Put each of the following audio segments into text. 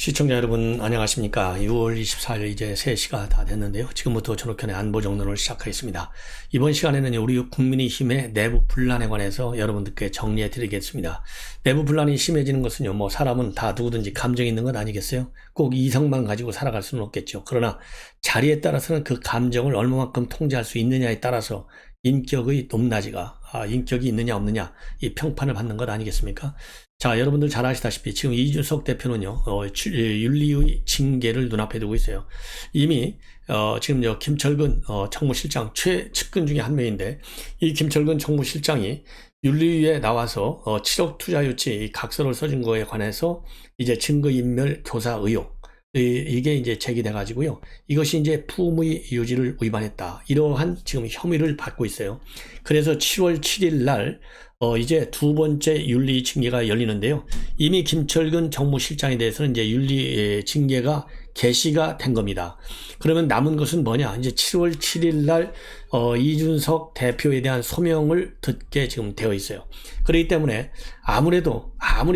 시청자 여러분 안녕하십니까. 6월 24일 이제 3시가 다 됐는데요. 지금부터 전욱현의 안보정론을 시작하겠습니다. 이번 시간에는 우리 국민의힘의 내부 분란에 관해서 여러분들께 정리해 드리겠습니다. 내부 분란이 심해지는 것은요, 사람은 다 누구든지 감정이 있는 건 아니겠어요? 꼭 이성만 가지고 살아갈 수는 없겠죠. 그러나 자리에 따라서는 그 감정을 얼마만큼 통제할 수 있느냐에 따라서 인격의 높낮이가 인격이 있느냐 없느냐 이 평판을 받는 것 아니겠습니까? 자, 여러분들 잘 아시다시피 지금 이준석 대표는요, 윤리의 징계를 눈앞에 두고 있어요. 이미 지금 김철근 정무실장 최측근 중에 한 명인데, 이 김철근 정무실장이 윤리위에 나와서 7억 투자 유치 각서를 써준 거에 관해서 이제 증거인멸 교사 의혹, 이게 이제 제기돼 가지고요. 이것이 이제 품의 유지를 위반했다, 이러한 지금 혐의를 받고 있어요. 그래서 7월 7일 날 이제 두 번째 윤리 징계가 열리는데요. 이미 김철근 정무실장에 대해서는 이제 윤리 징계가 개시가 된 겁니다. 그러면 남은 것은 뭐냐? 이제 7월 7일 날 이준석 대표에 대한 소명을 듣게 지금 되어 있어요. 그렇기 때문에 아무리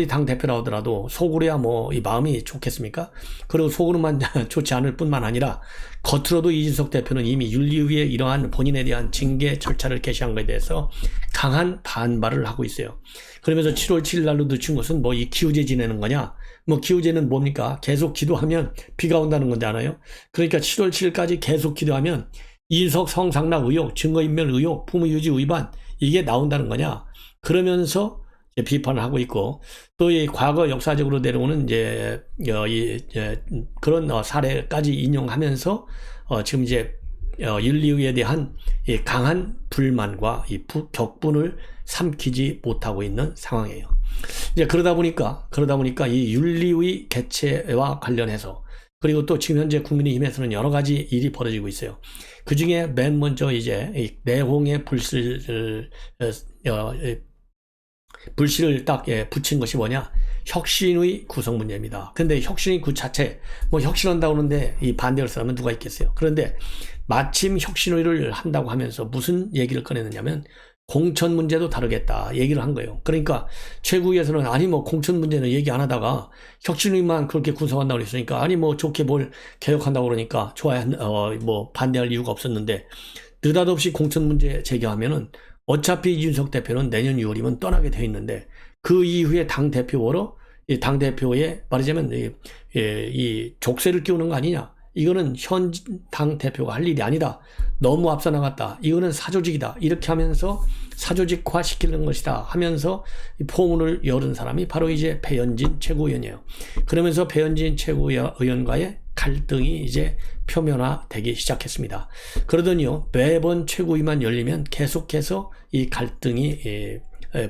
당 대표라 하더라도 속으로야 이 마음이 좋겠습니까? 그리고 속으로만 좋지 않을 뿐만 아니라 겉으로도 이준석 대표는 이미 윤리위에 이러한 본인에 대한 징계 절차를 개시한 것에 대해서 강한 반발을 하고 있어요. 그러면서 7월 7일 날로 늦춘 것은 이 기우제 지내는 거냐? 기우제는 뭡니까? 계속 기도하면 비가 온다는 건잖아요. 그러니까 7월 7일까지 계속 기도하면 이준석 성상납 의혹, 증거인멸 의혹, 품위유지 위반, 이게 나온다는 거냐? 그러면서 비판을 하고 있고, 또 이 과거 역사적으로 내려오는 이제 그런 사례까지 인용하면서 지금 이제 윤리위에 대한 이 강한 불만과 이 격분을 삼키지 못하고 있는 상황이에요. 이제 그러다 보니까 이 윤리위 개최와 관련해서, 그리고 또 지금 현재 국민의힘에서는 여러 가지 일이 벌어지고 있어요. 그 중에 맨 먼저 이제 이 내홍의 불씨를 딱 붙인 것이 뭐냐? 혁신의 구성 문제입니다. 근데 혁신의 그 자체, 혁신한다고 하는데 이 반대할 사람은 누가 있겠어요? 그런데 마침 혁신의를 한다고 하면서 무슨 얘기를 꺼내느냐면 공천 문제도 다루겠다 얘기를 한 거예요. 그러니까 최고위에서는 공천 문제는 얘기 안 하다가 혁신의만 그렇게 구성한다고 그랬으니까 좋게 뭘 개혁한다고 그러니까 반대할 이유가 없었는데, 느닷없이 공천 문제 제기하면은 어차피 이준석 대표는 내년 6월이면 떠나게 돼 있는데, 그 이후에 당대표로 당대표에 말하자면 이 족쇄를 끼우는 거 아니냐? 이거는 현 당대표가 할 일이 아니다. 너무 앞서 나갔다. 이거는 사조직이다. 이렇게 하면서 사조직화 시키는 것이다 하면서 포문을 열은 사람이 바로 이제 배현진 최고위원이에요. 그러면서 배현진 최고위원과의 갈등이 이제 표면화되기 시작했습니다. 그러더니요, 매번 최고위만 열리면 계속해서 이 갈등이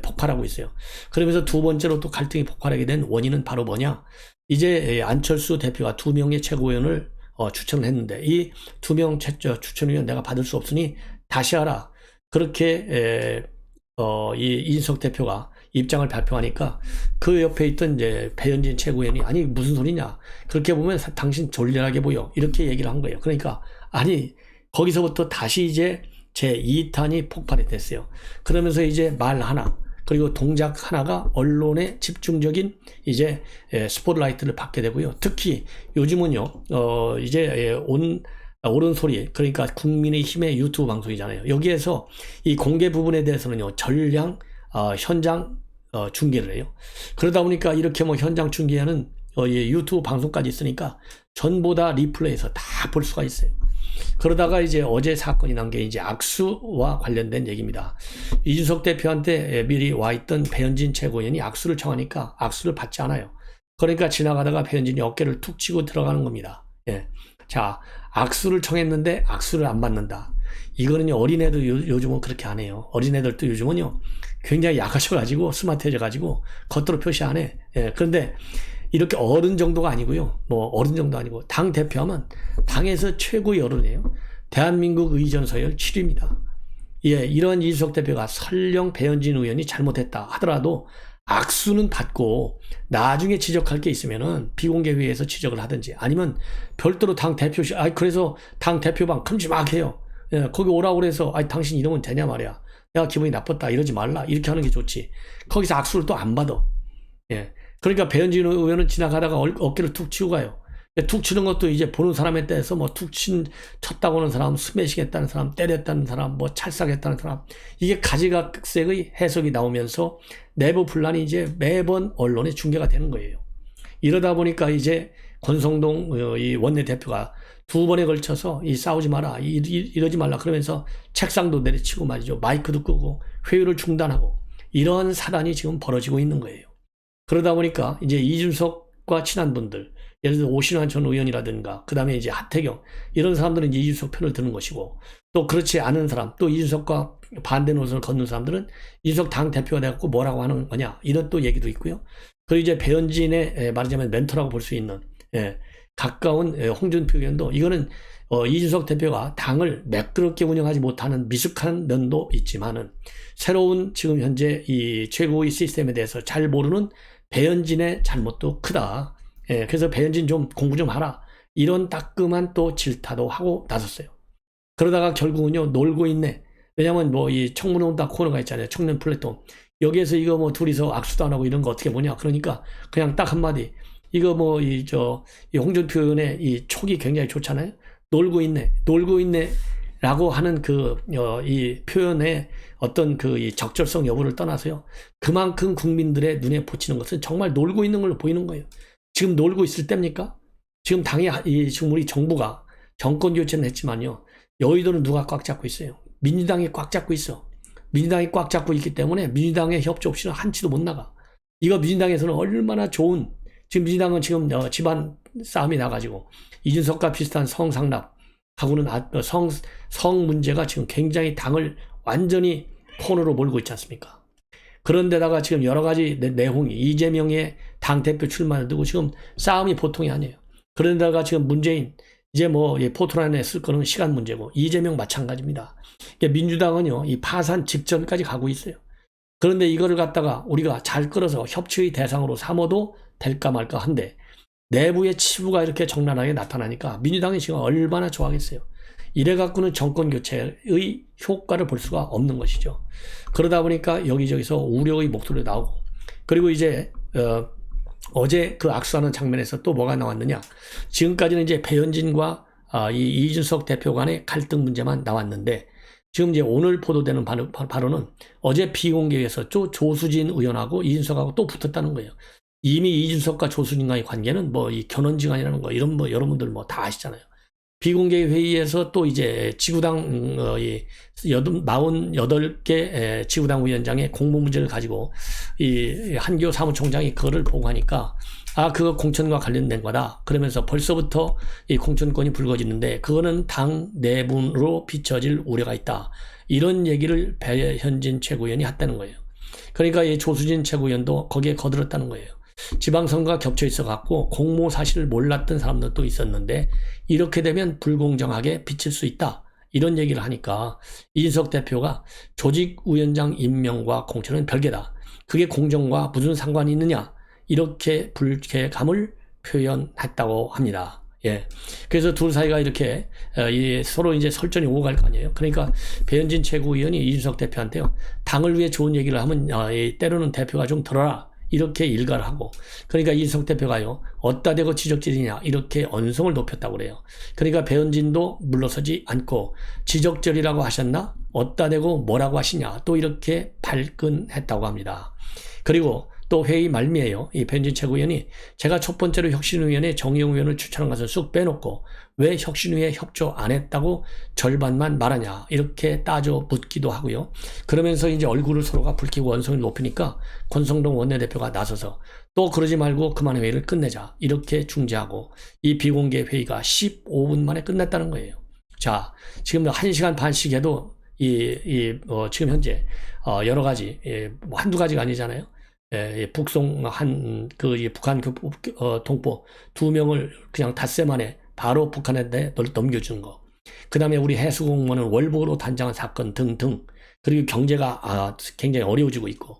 폭발하고 있어요. 그러면서 두 번째로 또 갈등이 폭발하게 된 원인은 바로 뭐냐? 이제 안철수 대표가 2명의 최고위원을 추천을 했는데, 이 2명 추천위원 내가 받을 수 없으니 다시 하라. 그렇게 이 이준석 대표가 입장을 발표하니까 그 옆에 있던 이제 배현진 최고위원이 아니 무슨 소리냐? 그렇게 보면 당신 졸렬하게 보여. 이렇게 얘기를 한 거예요. 그러니까 거기서부터 다시 이제 제2탄이 폭발이 됐어요. 그러면서 이제 말 하나, 그리고 동작 하나가 언론의 집중적인 이제 스포트라이트를 받게 되고요. 특히 요즘은요, 이제 옳은 소리, 그러니까 국민의힘의 유튜브 방송이잖아요. 여기에서 이 공개 부분에 대해서는요, 전량 현장 중계를 해요. 그러다 보니까 이렇게 현장 중계하는 유튜브 방송까지 있으니까 전부 다 리플레이에서 다 볼 수가 있어요. 그러다가 이제 어제 사건이 난 게 이제 악수와 관련된 얘기입니다. 이준석 대표한테 미리 와 있던 배현진 최고위원이 악수를 청하니까 악수를 받지 않아요. 그러니까 지나가다가 배현진이 어깨를 툭 치고 들어가는 겁니다. 자, 악수를 청했는데 악수를 안 받는다. 이거는요, 어린애들 요즘은 그렇게 안 해요. 어린애들도 요즘은요, 굉장히 약하셔가지고 스마트해져가지고 겉으로 표시 안 해. 그런데 이렇게 어른 정도가 아니고요. 어른 정도 아니고 당 대표하면 당에서 최고의 어른이에요. 대한민국 의전 서열 7위입니다. 이런 이준석 대표가 설령 배현진 의원이 잘못했다 하더라도 악수는 받고 나중에 지적할 게 있으면은 비공개 회의에서 지적을 하든지, 아니면 별도로 당 대표실, 그래서 당 대표방 큼지막해요. 거기 오라고 그래서 당신 이러면 되냐 말이야. 내가 기분이 나빴다 이러지 말라. 이렇게 하는 게 좋지. 거기서 악수를 또 안 받아. 그러니까 배현진 의원은 지나가다가 어깨를 툭 치고 가요. 툭 치는 것도 이제 보는 사람에 대해서 뭐 쳤다고 하는 사람, 스매싱 했다는 사람, 때렸다는 사람, 뭐 찰싹했다는 사람, 이게 가지각색의 해석이 나오면서 내부 분란이 이제 매번 언론에 중계가 되는 거예요. 이러다 보니까 이제 권성동 이 원내대표가 두 번에 걸쳐서 이 싸우지 마라, 이러지 말라 그러면서 책상도 내리치고 말이죠. 마이크도 끄고 회의를 중단하고 이런 사단이 지금 벌어지고 있는 거예요. 그러다 보니까 이제 이준석과 친한 분들, 예를 들어 오신환 전 의원이라든가, 그 다음에 이제 하태경, 이런 사람들은 이제 이준석 편을 드는 것이고, 또 그렇지 않은 사람, 또 이준석과 반대 노선을 걷는 사람들은 이준석 당 대표가 돼갖고 뭐라고 하는 거냐, 이런 또 얘기도 있고요. 그리고 이제 배현진의 말하자면 멘토라고 볼 수 있는, 가까운 홍준표 의원도 이거는 이준석 대표가 당을 매끄럽게 운영하지 못하는 미숙한 면도 있지만은 새로운 지금 현재 이 최고의 시스템에 대해서 잘 모르는 배현진의 잘못도 크다. 그래서 배현진 좀 공부 좀 하라. 이런 따끔한 또 질타도 하고 나섰어요. 그러다가 결국은요, 놀고 있네. 왜냐면 뭐 이 청문원다 코너가 있잖아요. 청년 플랫폼. 여기에서 이거 뭐 둘이서 악수도 안 하고 이런 거 어떻게 보냐. 그러니까 그냥 딱 한마디. 이거 뭐 이 홍준표 의원의 이 촉이 굉장히 좋잖아요. 놀고 있네. 놀고 있네. 라고 하는 이 표현의 어떤 이 적절성 여부를 떠나서요. 그만큼 국민들의 눈에 보치는 것은 정말 놀고 있는 걸로 보이는 거예요. 지금 놀고 있을 때입니까? 지금 지금 우리 정부가 정권 교체는 했지만요. 여의도는 누가 꽉 잡고 있어요? 민주당이 꽉 잡고 있어. 민주당이 꽉 잡고 있기 때문에 민주당의 협조 없이는 한치도 못 나가. 이거 민주당에서는 얼마나 좋은, 지금 민주당은 지금 집안 싸움이 나가지고 이준석과 비슷한 성상납하고는 성 문제가 지금 굉장히 당을 완전히 코너로 몰고 있지 않습니까? 그런데다가 지금 여러 가지 내홍이 이재명의 당대표 출마를 두고 지금 싸움이 보통이 아니에요. 그런데다가 지금 문재인 이제 뭐 포토라인에 쓸 거는 시간 문제고 이재명 마찬가지입니다. 민주당은요 이 파산 직전까지 가고 있어요. 그런데 이거를 갖다가 우리가 잘 끌어서 협치의 대상으로 삼아도 될까 말까 한데 내부의 치부가 이렇게 적나라하게 나타나니까 민주당이 지금 얼마나 좋아하겠어요. 이래 갖고는 정권 교체의 효과를 볼 수가 없는 것이죠. 그러다 보니까 여기저기서 우려의 목소리가 나오고, 그리고 이제 어제 그 악수하는 장면에서 또 뭐가 나왔느냐. 지금까지는 이제 배현진과 이 이준석 대표 간의 갈등 문제만 나왔는데, 지금 이제 오늘 보도되는 바로는 어제 비공개에서 조수진 의원하고 이준석하고 또 붙었다는 거예요. 이미 이준석과 조수진과의 관계는 뭐 이 견원지간이라는 거 이런 뭐 여러분들 뭐 다 아시잖아요. 비공개 회의에서 또 이제 지구당 48개 지구당 위원장의 공모 문제를 가지고 이 한교 사무총장이 그거를 보고하니까 그거 공천과 관련된 거다. 그러면서 벌써부터 이 공천권이 불거지는데 그거는 당 내분으로 비춰질 우려가 있다. 이런 얘기를 배현진 최고위원이 했다는 거예요. 그러니까 이 조수진 최고위원도 거기에 거들었다는 거예요. 지방선거가 겹쳐 있어 갖고 공모 사실을 몰랐던 사람들도 있었는데 이렇게 되면 불공정하게 비칠 수 있다. 이런 얘기를 하니까 이준석 대표가 조직위원장 임명과 공천은 별개다. 그게 공정과 무슨 상관이 있느냐. 이렇게 불쾌감을 표현했다고 합니다. 그래서 둘 사이가 이렇게 서로 이제 설전이 오고 갈 거 아니에요. 그러니까 배현진 최고위원이 이준석 대표한테요. 당을 위해 좋은 얘기를 하면 때로는 대표가 좀 들어라. 이렇게 일가를 하고, 그러니까 이준석 대표가요 어디다 대고 지적질이냐 이렇게 언성을 높였다고 그래요. 그러니까 배현진도 물러서지 않고 지적질이라고 하셨나 어디다 대고 뭐라고 하시냐 또 이렇게 발끈했다고 합니다. 그리고 또 회의 말미에요. 이 배현진 최고위원이 제가 첫 번째로 혁신위원회 정의용 의원을 추천한 것을 쑥 빼놓고 왜 혁신위에 협조 안 했다고 절반만 말하냐 이렇게 따져 묻기도 하고요. 그러면서 이제 얼굴을 서로가 붉히고 원성을 높이니까 권성동 원내대표가 나서서 또 그러지 말고 그만 회의를 끝내자 이렇게 중재하고 이 비공개 회의가 15분 만에 끝났다는 거예요. 자, 지금 1시간 반씩 해도 지금 현재 여러 가지 한두 가지가 아니잖아요. 북송 북한 동포 2명을 그냥 닷새 만에 바로 북한한테 넘겨주는 거. 그 다음에 우리 해수공무원은 월북으로 단장한 사건 등등. 그리고 경제가 굉장히 어려워지고 있고.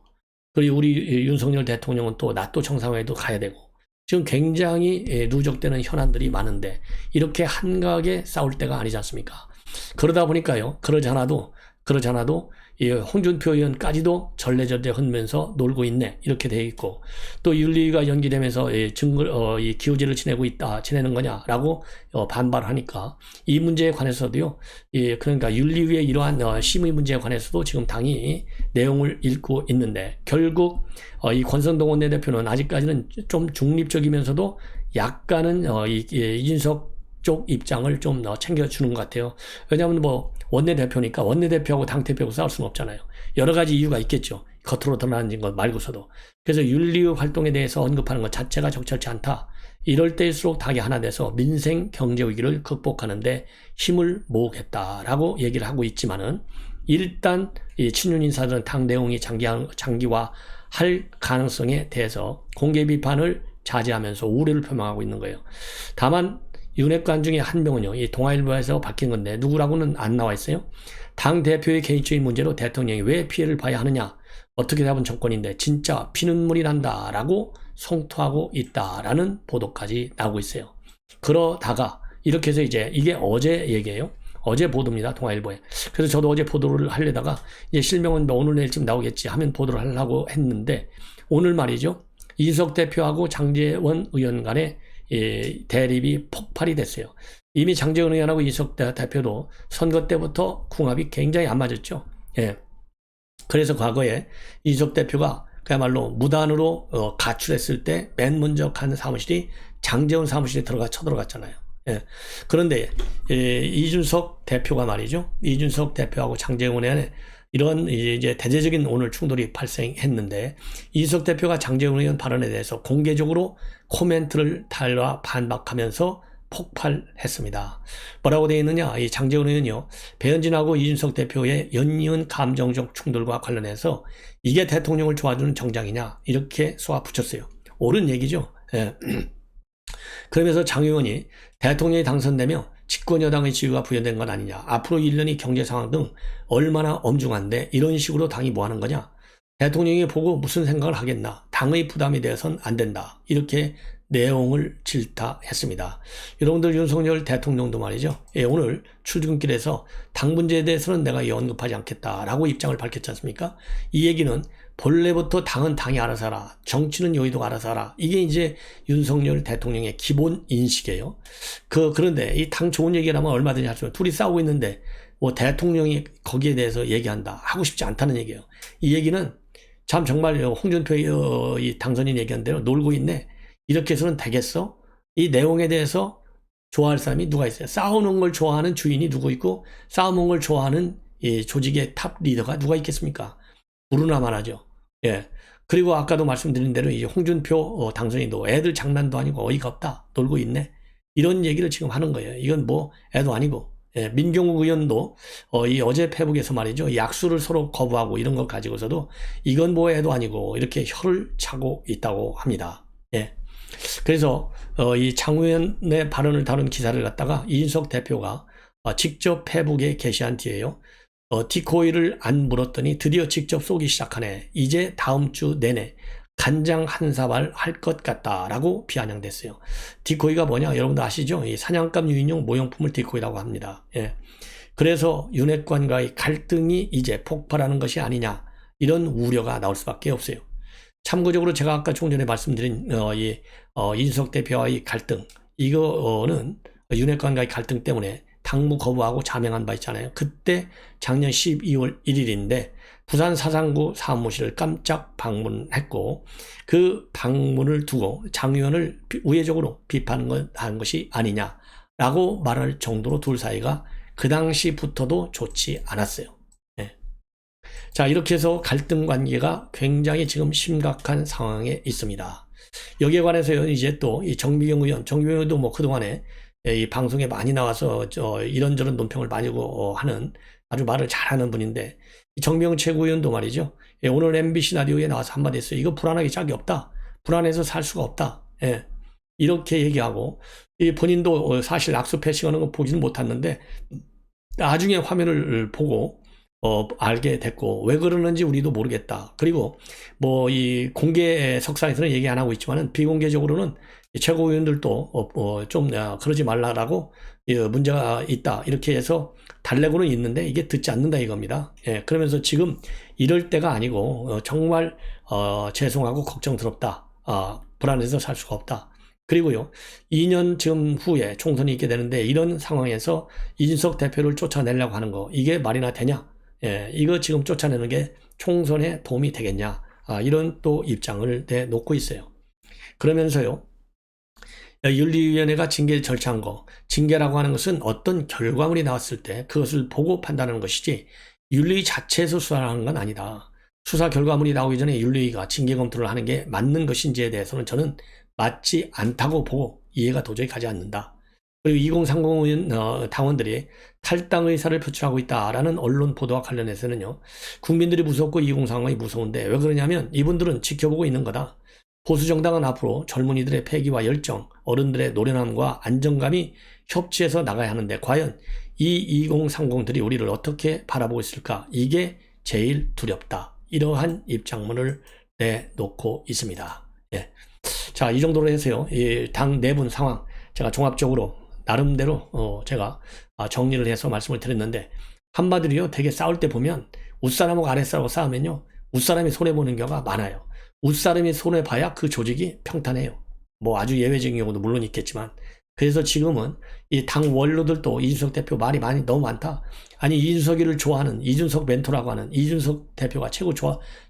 그리고 우리 윤석열 대통령은 또 나토 정상회의도 가야 되고. 지금 굉장히 누적되는 현안들이 많은데 이렇게 한가하게 싸울 때가 아니지 않습니까? 그러다 보니까요. 그러지 않아도 그러지 않아도 이 홍준표 의원까지도 전래전래 흔면서 놀고 있네 이렇게 돼 있고, 또 윤리위가 연기되면서 이 기호제를 지내는 거냐라고 반발하니까 이 문제에 관해서도요, 그러니까 윤리위의 이러한 심의 문제에 관해서도 지금 당이 내용을 읽고 있는데, 결국 이 권성동 원내대표는 아직까지는 좀 중립적이면서도 약간은 이준석 쪽 입장을 좀 챙겨주는 것 같아요. 왜냐하면 뭐 원내대표니까 원내대표하고 당대표하고 싸울 수는 없잖아요. 여러 가지 이유가 있겠죠. 겉으로 드러나는 것 말고서도. 그래서 윤리위 활동에 대해서 언급하는 것 자체가 적절치 않다. 이럴 때일수록 당이 하나 돼서 민생 경제 위기를 극복하는데 힘을 모으겠다라고 얘기를 하고 있지만은, 일단 이 친윤 인사들은 당 내용이 장기화할 가능성에 대해서 공개 비판을 자제하면서 우려를 표명하고 있는 거예요. 다만 윤핵관 중에 한 명은요, 이 동아일보에서 밝힌 건데 누구라고는 안 나와 있어요. 당 대표의 개인적인 문제로 대통령이 왜 피해를 봐야 하느냐, 어떻게 잡은 정권인데 진짜 피눈물이 난다라고 성토하고 있다라는 보도까지 나오고 있어요. 그러다가 이렇게 해서 이제 이게 어제 얘기예요. 어제 보도입니다. 동아일보에. 그래서 저도 어제 보도를 하려다가 이제 실명은 오늘 내일쯤 나오겠지 하면 보도를 하려고 했는데, 오늘 말이죠, 이준석 대표하고 장제원 의원 간의 대립이 폭발이 됐어요. 이미 장제원 의원하고 이준석 대표도 선거 때부터 궁합이 굉장히 안 맞았죠. 예. 그래서 과거에 이준석 대표가 그야말로 무단으로 가출했을 때 맨 먼저 간 사무실이 장제원 사무실에 쳐들어갔잖아요. 예. 그런데 이준석 대표가 말이죠, 이준석 대표하고 장제원 의원의 이런 이제 대대적인 오늘 충돌이 발생했는데, 이준석 대표가 장제원 의원 발언에 대해서 공개적으로 코멘트를 달아 반박하면서 폭발했습니다. 뭐라고 되어 있느냐, 이 장제원 의원이요, 배현진하고 이준석 대표의 연이은 감정적 충돌과 관련해서 이게 대통령을 도와주는 정장이냐 이렇게 쏘아붙였어요. 옳은 얘기죠. 예. 그러면서 장 의원이 대통령이 당선되면 집권여당의 지위가 부여된 건 아니냐, 앞으로 1년이 경제 상황 등 얼마나 엄중한데 이런 식으로 당이 뭐 하는 거냐, 대통령이 보고 무슨 생각을 하겠나, 당의 부담이 되어서는 안 된다, 이렇게 내용을 질타했습니다. 여러분들, 윤석열 대통령도 말이죠, 오늘 출근길에서 당 문제에 대해서는 내가 언급하지 않겠다라고 입장을 밝혔지 않습니까? 이 얘기는 본래부터 당은 당이 알아서 하라, 정치는 여의도가 알아서 하라, 이게 이제 윤석열 대통령의 기본 인식이에요. 그런데 이 당 좋은 얘기라면 얼마든지 할 수 있어요. 둘이 싸우고 있는데 뭐 대통령이 거기에 대해서 얘기한다, 하고 싶지 않다는 얘기예요. 이 얘기는 참 정말 홍준표 이 당선인 얘기한 대로 놀고 있네, 이렇게 해서는 되겠어? 이 내용에 대해서 좋아할 사람이 누가 있어요? 싸우는 걸 좋아하는 주인이 누구 있고, 싸우는 걸 좋아하는 이 조직의 탑 리더가 누가 있겠습니까? 부르나 말하죠. 예. 그리고 아까도 말씀드린 대로 이제 홍준표 당선인도 애들 장난도 아니고 어이가 없다, 놀고 있네, 이런 얘기를 지금 하는 거예요. 이건 뭐 애도 아니고. 예. 민경욱 의원도 이 어제 페북에서 말이죠, 약수를 서로 거부하고 이런 걸 가지고서도 이건 뭐 애도 아니고 이렇게 혀를 차고 있다고 합니다. 예. 그래서 이 장 의원의 발언을 다룬 기사를 갖다가 이준석 대표가 직접 페북에 게시한 뒤에요, 디코이를 안 물었더니 드디어 직접 쏘기 시작하네, 이제 다음 주 내내 간장 한 사발 할 것 같다라고 비아냥댔어요. 디코이가 뭐냐, 여러분도 아시죠? 이 사냥감 유인용 모형품을 디코이라고 합니다. 예. 그래서 윤핵관과의 갈등이 이제 폭발하는 것이 아니냐, 이런 우려가 나올 수밖에 없어요. 참고적으로 제가 아까 조금 전에 말씀드린 이준석 대표와의 갈등, 이거는 윤핵관과의 갈등 때문에 당무 거부하고 자명한 바 있잖아요. 그때 작년 12월 1일인데 부산 사상구 사무실을 깜짝 방문했고, 그 방문을 두고 장 의원을 우회적으로 비판한 것이 아니냐라고 말할 정도로 둘 사이가 그 당시부터도 좋지 않았어요. 네. 자, 이렇게 해서 갈등 관계가 굉장히 지금 심각한 상황에 있습니다. 여기에 관해서 이제 또 이 정미경 의원도 뭐 그동안에 이 방송에 많이 나와서 이런저런 논평을 많이 하는 아주 말을 잘하는 분인데, 정미경 최고위원도 말이죠, 오늘 MBC 라디오에 나와서 한마디 했어요. 이거 불안하기 짝이 없다, 불안해서 살 수가 없다, 예. 이렇게 얘기하고, 이 본인도 사실 악수 패싱하는 거 보지는 못했는데 나중에 화면을 보고 알게 됐고, 왜 그러는지 우리도 모르겠다. 그리고 뭐 이 공개 석상에서는 얘기 안 하고 있지만은 비공개적으로는 최고위원들도 좀 그러지 말라라고 문제가 있다 이렇게 해서 달래고는 있는데 이게 듣지 않는다 이겁니다. 예, 그러면서 지금 이럴 때가 아니고 정말 죄송하고 걱정스럽다. 불안해서 살 수가 없다. 그리고요, 2년 지금 후에 총선이 있게 되는데 이런 상황에서 이준석 대표를 쫓아내려고 하는 거 이게 말이나 되냐? 예, 이거 지금 쫓아내는 게 총선에 도움이 되겠냐? 이런 또 입장을 내놓고 있어요. 그러면서요, 윤리위원회가 징계를 절차한 거, 징계라고 하는 것은 어떤 결과물이 나왔을 때 그것을 보고 판단하는 것이지 윤리 자체에서 수사를 하는 건 아니다. 수사 결과물이 나오기 전에 윤리위가 징계 검토를 하는 게 맞는 것인지에 대해서는 저는 맞지 않다고 보고 이해가 도저히 가지 않는다. 그리고 2030 당원들이 탈당 의사를 표출하고 있다라는 언론 보도와 관련해서는요, 국민들이 무섭고 2030이 무서운데 왜 그러냐면 이분들은 지켜보고 있는 거다. 보수정당은 앞으로 젊은이들의 패기와 열정, 어른들의 노련함과 안정감이 협치해서 나가야 하는데 과연 이 2030들이 우리를 어떻게 바라보고 있을까? 이게 제일 두렵다. 이러한 입장문을 내놓고 있습니다. 예. 자, 이 정도로 해서요, 이 당 내분 상황 제가 종합적으로 나름대로 제가 정리를 해서 말씀을 드렸는데, 한마디로요, 되게 싸울 때 보면 윗사람하고 아랫사람하고 싸우면요, 윗사람이 손해보는 경우가 많아요. 윗사람이 손해봐야 그 조직이 평탄해요. 뭐 아주 예외적인 경우도 물론 있겠지만. 그래서 지금은 이 당 원로들도 이준석 대표 말이 너무 많다. 아니, 이준석이를 좋아하는, 이준석 멘토라고 하는, 이준석 대표가 최고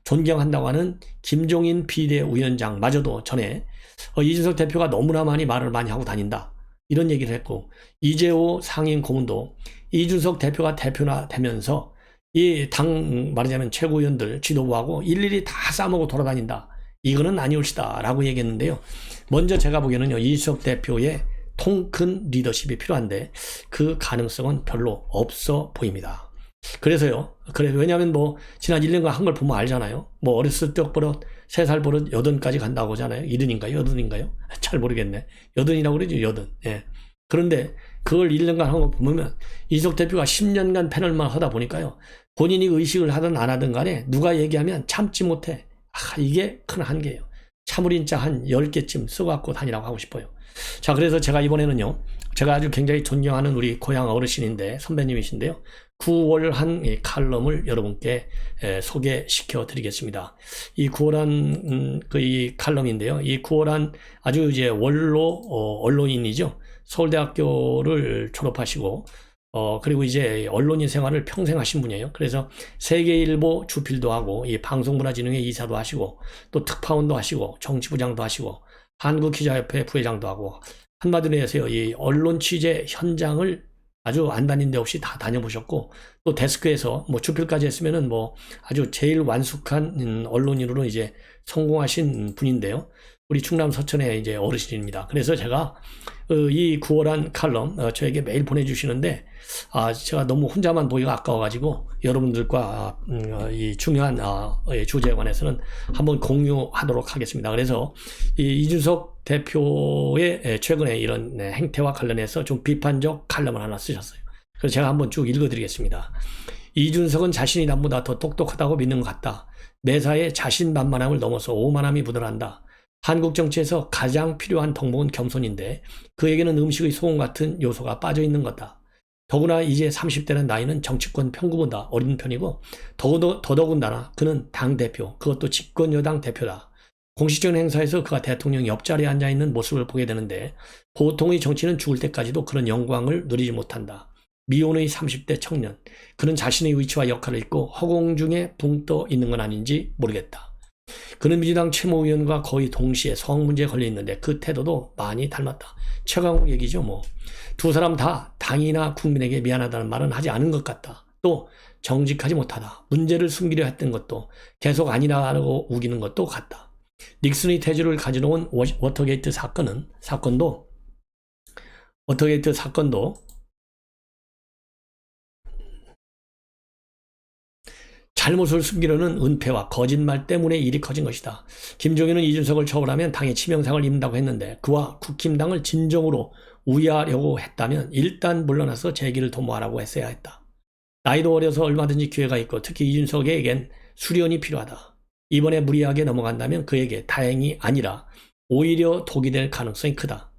존경한다고 하는 김종인 비대위원장마저도 전에 이준석 대표가 너무나 말을 많이 하고 다닌다, 이런 얘기를 했고, 이재호 상임 고문도 이준석 대표가 대표나 되면서 이 당 말하자면 최고위원들 지도부하고 일일이 다 싸먹고 돌아다닌다, 이거는 아니올시다 라고 얘기했는데요. 먼저 제가 보기에는요, 이준석 대표의 통큰 리더십이 필요한데 그 가능성은 별로 없어 보입니다. 그래서요, 왜냐하면 뭐 지난 1년간 한 걸 보면 알잖아요. 뭐 어렸을 때 버릇 3살 버릇 80까지 간다고 하잖아요. 70인가요? 80인가요? 잘 모르겠네. 80이라고 그러죠. 80. 예. 그런데 그걸 1년간 한 거 보면 이준석 대표가 10년간 패널만 하다 보니까요, 본인이 의식을 하든 안 하든 간에 누가 얘기하면 참지 못해. 이게 큰 한계예요. 참을인자 한 10개쯤 써갖고 다니라고 하고 싶어요. 자, 그래서 제가 이번에는요, 제가 아주 굉장히 존경하는 우리 고향 어르신인데 선배님이신데요, 9월한 이 칼럼을 여러분께 소개시켜 드리겠습니다. 이 9월한 이 칼럼인데요, 이 9월한 아주 이제 원로 언론인이죠. 서울대학교를 졸업하시고 그리고 이제 언론인 생활을 평생 하신 분이에요. 그래서 세계일보 주필도 하고 이 방송문화진흥회 이사도 하시고 또 특파원도 하시고 정치부장도 하시고 한국기자협회 부회장도 하고, 한마디로 해서요, 이 언론 취재 현장을 아주 안 다닌 데 없이 다 다녀보셨고, 또 데스크에서 뭐 주필까지 했으면은 뭐 아주 제일 완숙한 언론인으로 이제 성공하신 분인데요. 우리 충남 서천의 이제 어르신입니다. 그래서 제가 이 9월한 칼럼 저에게 매일 보내주시는데, 제가 너무 혼자만 보기가 아까워가지고 여러분들과 이 중요한 주제에 관해서는 한번 공유하도록 하겠습니다. 그래서 이 이준석 대표의 최근에 이런 행태와 관련해서 좀 비판적 칼럼을 하나 쓰셨어요. 그래서 제가 한번 쭉 읽어드리겠습니다. 이준석은 자신이 남보다 더 똑똑하다고 믿는 것 같다. 매사에 자신만만함을 넘어서 오만함이 묻어난다. 한국 정치에서 가장 필요한 덕목은 겸손인데 그에게는 음식의 소금 같은 요소가 빠져 있는 거다. 더구나 이제 30대는 나이는 정치권 평균보다 어린 편이고 더더군다나 그는 당대표, 그것도 집권여당 대표다. 공식적인 행사에서 그가 대통령 옆자리에 앉아있는 모습을 보게 되는데 보통의 정치는 죽을 때까지도 그런 영광을 누리지 못한다. 미혼의 30대 청년, 그는 자신의 위치와 역할을 잊고 허공 중에 붕 떠 있는 건 아닌지 모르겠다. 그는 민주당 최모위원과 거의 동시에 성 문제에 걸려 있는데 그 태도도 많이 닮았다. 최강욱 얘기죠 뭐. 두 사람 다 당이나 국민에게 미안하다는 말은 하지 않은 것 같다. 또 정직하지 못하다. 문제를 숨기려 했던 것도 계속 아니라고 우기는 것도 같다. 닉슨의 태주를 가져온 워터게이트 사건도 잘못을 숨기려는 은폐와 거짓말 때문에 일이 커진 것이다. 김종인은 이준석을 처벌하면 당에 치명상을 입는다고 했는데 그와 국힘당을 진정으로 우위하려고 했다면 일단 물러나서 재기를 도모하라고 했어야 했다. 나이도 어려서 얼마든지 기회가 있고 특히 이준석에겐 수련이 필요하다. 이번에 무리하게 넘어간다면 그에게 다행이 아니라 오히려 독이 될 가능성이 크다.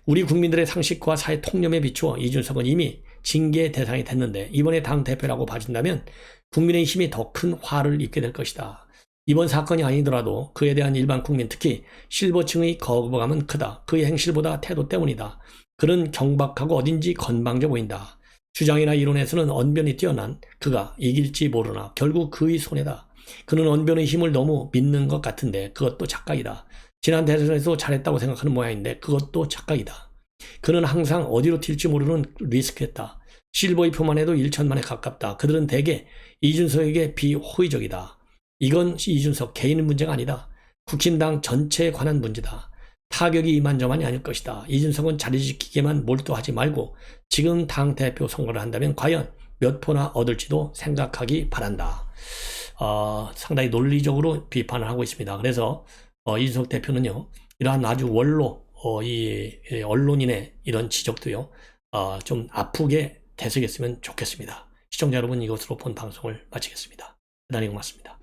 우리 국민들의 상식과 사회 통념에 비추어 이준석은 이미 징계 대상이 됐는데 이번에 당대표라고 봐준다면 국민의힘이 더 큰 화를 입게 될 것이다. 이번 사건이 아니더라도 그에 대한 일반 국민 특히 실버층의 거부감은 크다. 그의 행실보다 태도 때문이다. 그는 경박하고 어딘지 건방져 보인다. 주장이나 이론에서는 언변이 뛰어난 그가 이길지 모르나 결국 그의 손해다. 그는 언변의 힘을 너무 믿는 것 같은데 그것도 착각이다. 지난 대선에서 잘했다고 생각하는 모양인데 그것도 착각이다. 그는 항상 어디로 튈지 모르는 리스크했다. 실버이프만 해도 1천만에 가깝다. 그들은 대개 이준석에게 비호의적이다. 이건 이준석 개인의 문제가 아니다. 국힘당 전체에 관한 문제다. 타격이 이만저만이 아닐 것이다. 이준석은 자리 지키기에만 몰두하지 말고 지금 당대표 선거를 한다면 과연 몇 표나 얻을지도 생각하기 바란다. 상당히 논리적으로 비판을 하고 있습니다. 그래서 이준석 대표는요, 이러한 아주 원로, 이 언론인의 이런 지적도요, 좀 아프게 되새겼으면 좋겠습니다. 시청자 여러분, 이것으로 본 방송을 마치겠습니다. 대단히 고맙습니다.